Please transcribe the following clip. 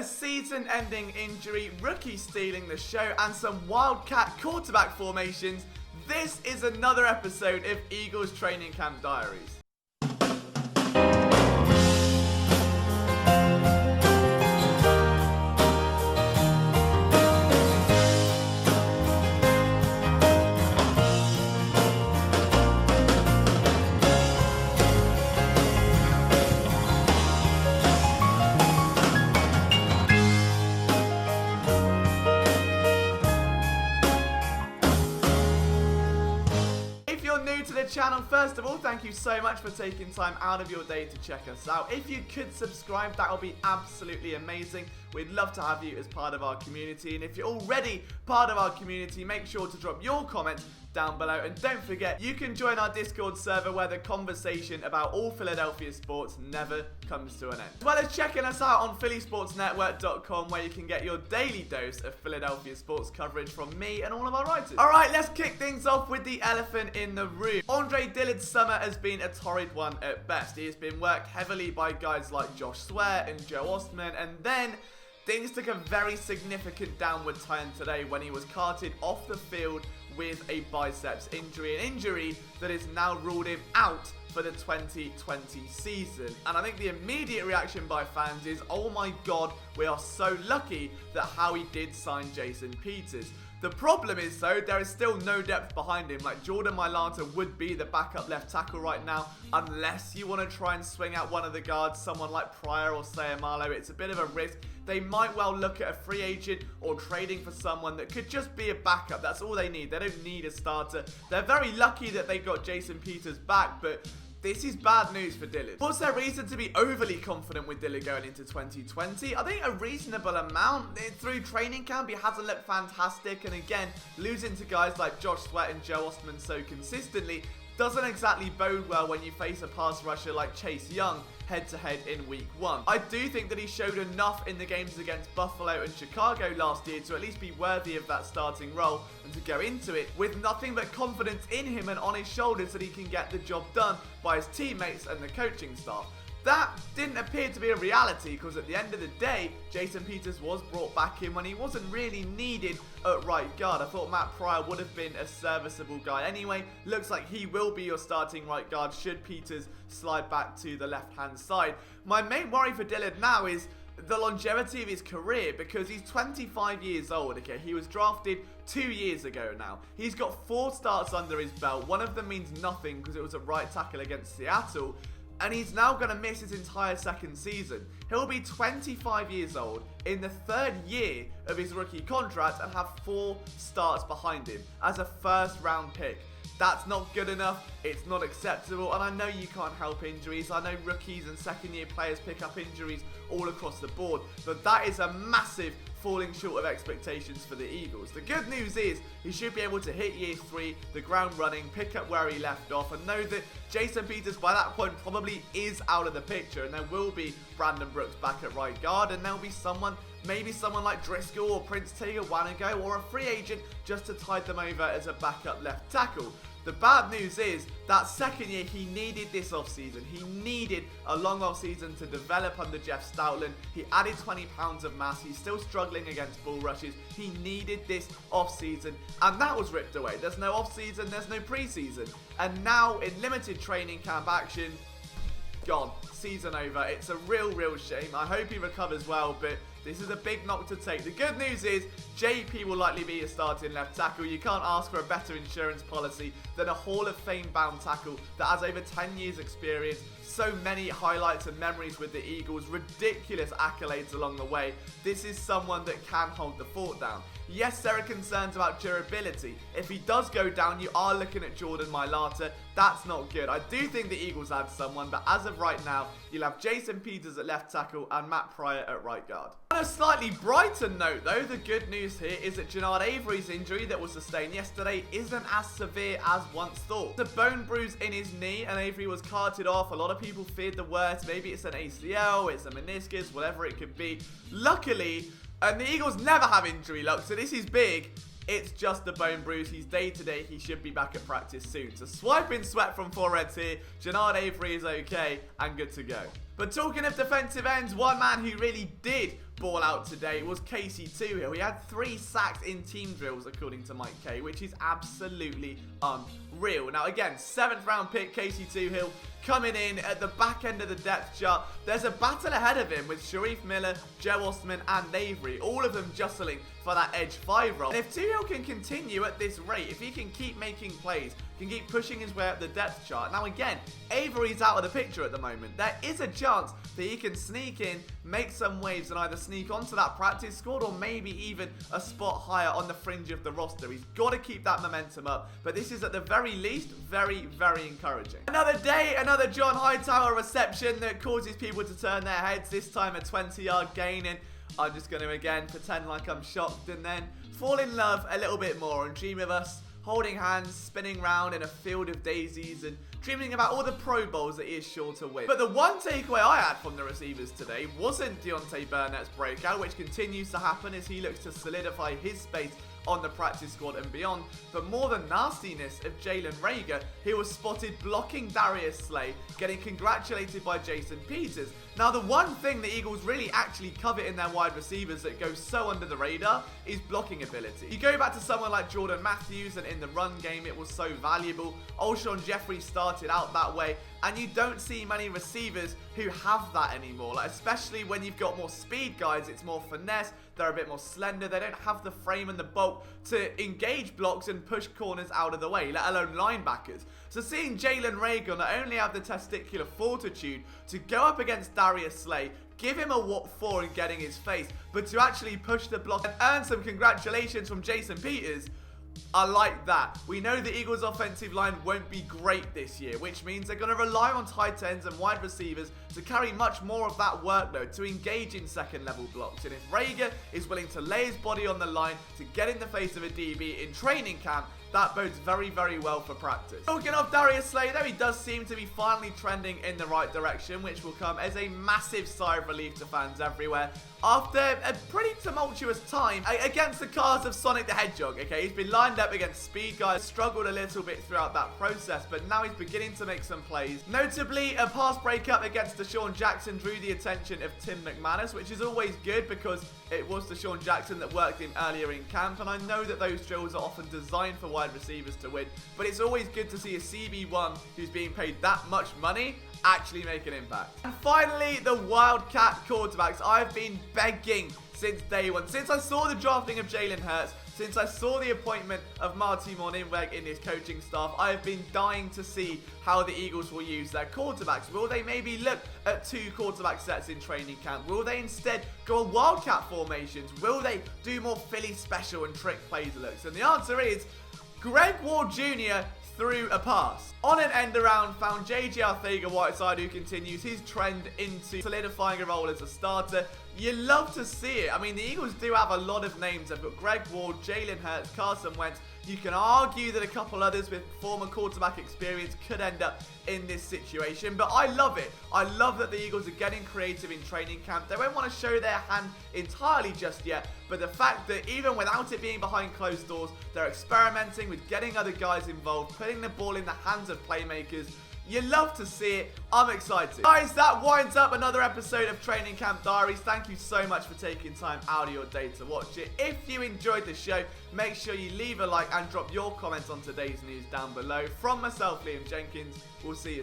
A season-ending injury, rookie stealing the show, and some wildcat quarterback formations. This is another episode of Eagles Training Camp Diaries. To the channel, first of all, thank you so much for taking time out of your day to check us out. If you could subscribe, that would be absolutely amazing. We'd love to have you as part of our community, and if you're already part of our community, make sure to drop your comments down below, and don't forget, you can join our Discord server where the conversation about all Philadelphia sports never comes to an end. As well as checking us out on phillysportsnetwork.com, where you can get your daily dose of Philadelphia sports coverage from me and all of our writers. Alright, let's kick things off with the elephant in the room. Andre Dillard's summer has been a torrid one at best. He has been worked heavily by guys like Josh Sweat and Joe Ostman, and then things took a very significant downward turn today when he was carted off the field with a biceps injury, an injury that is now ruled him out for the 2020 season. And I think the immediate reaction by fans is, oh my god, we are so lucky that Howie did sign Jason Peters. The problem is, though, there is still no depth behind him. Like, Jordan Mailata would be the backup left tackle right now, unless you want to try and swing out one of the guards, someone like Pryor or Sayamalo. It's a bit of a risk. They might well look at a free agent or trading for someone that could just be a backup. That's all they need. They don't need a starter. They're very lucky that they got Jason Peters back, but this is bad news for Dillard. What's there reason to be overly confident with Dillard going into 2020? I think a reasonable amount. Through training camp, he hasn't looked fantastic. And again, losing to guys like Josh Sweat and Joe Ostman so consistently doesn't exactly bode well when you face a pass rusher like Chase Young head-to-head in week 1. I do think that he showed enough in the games against Buffalo and Chicago last year to at least be worthy of that starting role and to go into it with nothing but confidence in him and on his shoulders that he can get the job done by his teammates and the coaching staff. That didn't appear to be a reality because at the end of the day, Jason Peters was brought back in when he wasn't really needed at right guard. I thought Matt Pryor would have been a serviceable guy anyway. Looks like he will be your starting right guard should Peters slide back to the left-hand side. My main worry for Dillard now is the longevity of his career, because he's 25 years old. Okay, he was drafted 2 years ago now. He's got 4 starts under his belt. One of them means nothing because it was a right tackle against Seattle. And he's now going to miss his entire second season. He'll be 25 years old in the 3rd year of his rookie contract and have 4 starts behind him as a first-round pick. That's not good enough, it's not acceptable, and I know you can't help injuries. I know rookies and second-year players pick up injuries all across the board, but that is a massive falling short of expectations for the Eagles. The good news is he should be able to hit year 3, the ground running, pick up where he left off, and know that Jason Peters by that point probably is out of the picture, and there will be Brandon Brooks back at right guard, and there'll be someone, maybe someone like Driscoll or Prince Tega Wanago or a free agent just to tide them over as a backup left tackle. The bad news is that second year he needed this offseason. He needed a long offseason to develop under Jeff Stoutland. He added 20 pounds of mass. He's still struggling against bull rushes. He needed this offseason, and that was ripped away. There's no offseason, there's no preseason. And now in limited training camp action, gone. Season over. It's a real shame. I hope he recovers well, but this is a big knock to take. The good news is JP will likely be a starting left tackle. You can't ask for a better insurance policy than a Hall of Fame bound tackle that has over 10 years experience, so many highlights and memories with the Eagles, ridiculous accolades along the way. This is someone that can hold the fort down. Yes, there are concerns about durability. If he does go down, you are looking at Jordan Mailata. That's not good. I do think the Eagles had someone, but as of right now, you'll have Jason Peters at left tackle and Matt Pryor at right guard. On a slightly brighter note, though, the good news here is that Jannard Avery's injury that was sustained yesterday isn't as severe as once thought. The bone bruise in his knee, and Avery was carted off. A lot of people feared the worst. Maybe it's an ACL, it's a meniscus, whatever it could be. Luckily, and the Eagles never have injury luck, so this is big. It's just a bone bruise. He's day-to-day. He should be back at practice soon. So swiping sweat from 4Reds here. Jannard Avery is okay and good to go. But talking of defensive ends, one man who really did ball out today was Casey Toohill. He had 3 sacks in team drills, according to Mike K, which is absolutely unreal. Now, again, 7th round pick, Casey Toohill, coming in at the back end of the depth chart. There's a battle ahead of him with Sharif Miller, Joe Ostman, and Avery, all of them jostling for that edge 5 role. And if Toohill can continue at this rate, if he can keep making plays, can keep pushing his way up the depth chart. Now again, Avery's out of the picture at the moment. There is a chance that he can sneak in, make some waves, and either sneak onto that practice squad or maybe even a spot higher on the fringe of the roster. He's got to keep that momentum up, but this is at the very least very, very encouraging. Another day, another John Hightower reception that causes people to turn their heads, this time a 20-yard gain, and I'm just going to again pretend like I'm shocked and then fall in love a little bit more and dream of us holding hands, spinning round in a field of daisies and dreaming about all the Pro Bowls that he is sure to win. But the one takeaway I had from the receivers today wasn't Deontay Burnett's breakout, which continues to happen as he looks to solidify his space on the practice squad and beyond, but more the nastiness of Jalen Reagor, who was spotted blocking Darius Slay, getting congratulated by Jason Peters. Now, the one thing the Eagles really actually covet in their wide receivers that goes so under the radar is blocking ability. You go back to someone like Jordan Matthews, and in the run game it was so valuable. Alshon Jeffrey started out that way, and you don't see many receivers who have that anymore. Like, especially when you've got more speed guys, it's more finesse, they're a bit more slender, they don't have the frame and the bulk to engage blocks and push corners out of the way, let alone linebackers. So seeing Jalen Reagor not only have the testicular fortitude to go up against Darius Slay, give him a what for and get in his face, but to actually push the block and earn some congratulations from Jason Peters, I like that. We know the Eagles' offensive line won't be great this year, which means they're going to rely on tight ends and wide receivers to carry much more of that workload, to engage in second-level blocks. And if Reagor is willing to lay his body on the line to get in the face of a DB in training camp, that bodes very, very well for practice. Talking of Darius Slay, though, he does seem to be finally trending in the right direction, which will come as a massive sigh of relief to fans everywhere after a pretty tumultuous time against the cars of Sonic the Hedgehog, okay? He's been lined up against speed guys, struggled a little bit throughout that process, but now he's beginning to make some plays. Notably, a pass breakup against Deshaun Jackson drew the attention of Tim McManus, which is always good because it was Deshaun Jackson that worked him earlier in camp, and I know that those drills are often designed for wide receivers to win, but it's always good to see a CB1 who's being paid that much money actually make an impact. And finally, the Wildcat quarterbacks. I've been begging since day one, since I saw the drafting of Jalen Hurts, since I saw the appointment of Marty Mornhinweg in his coaching staff, I have been dying to see how the Eagles will use their quarterbacks. Will they maybe look at 2 quarterback sets in training camp? Will they instead go on Wildcat formations? Will they do more Philly special and trick plays looks? And the answer is Greg Ward Jr. threw a pass on an end around, found JJ Arcega-Whiteside, who continues his trend into solidifying a role as a starter. You love to see it. I mean, the Eagles do have a lot of names. They've got Greg Ward, Jalen Hurts, Carson Wentz. You can argue that a couple others with former quarterback experience could end up in this situation, but I love it. I love that the Eagles are getting creative in training camp. They won't want to show their hand entirely just yet, but the fact that even without it being behind closed doors, they're experimenting with getting other guys involved, putting the ball in the hands of playmakers. You love to see it. I'm excited. Guys, that winds up another episode of Training Camp Diaries. Thank you so much for taking time out of your day to watch it. If you enjoyed the show, make sure you leave a like and drop your comments on today's news down below. From myself, Liam Jenkins, we'll see you soon.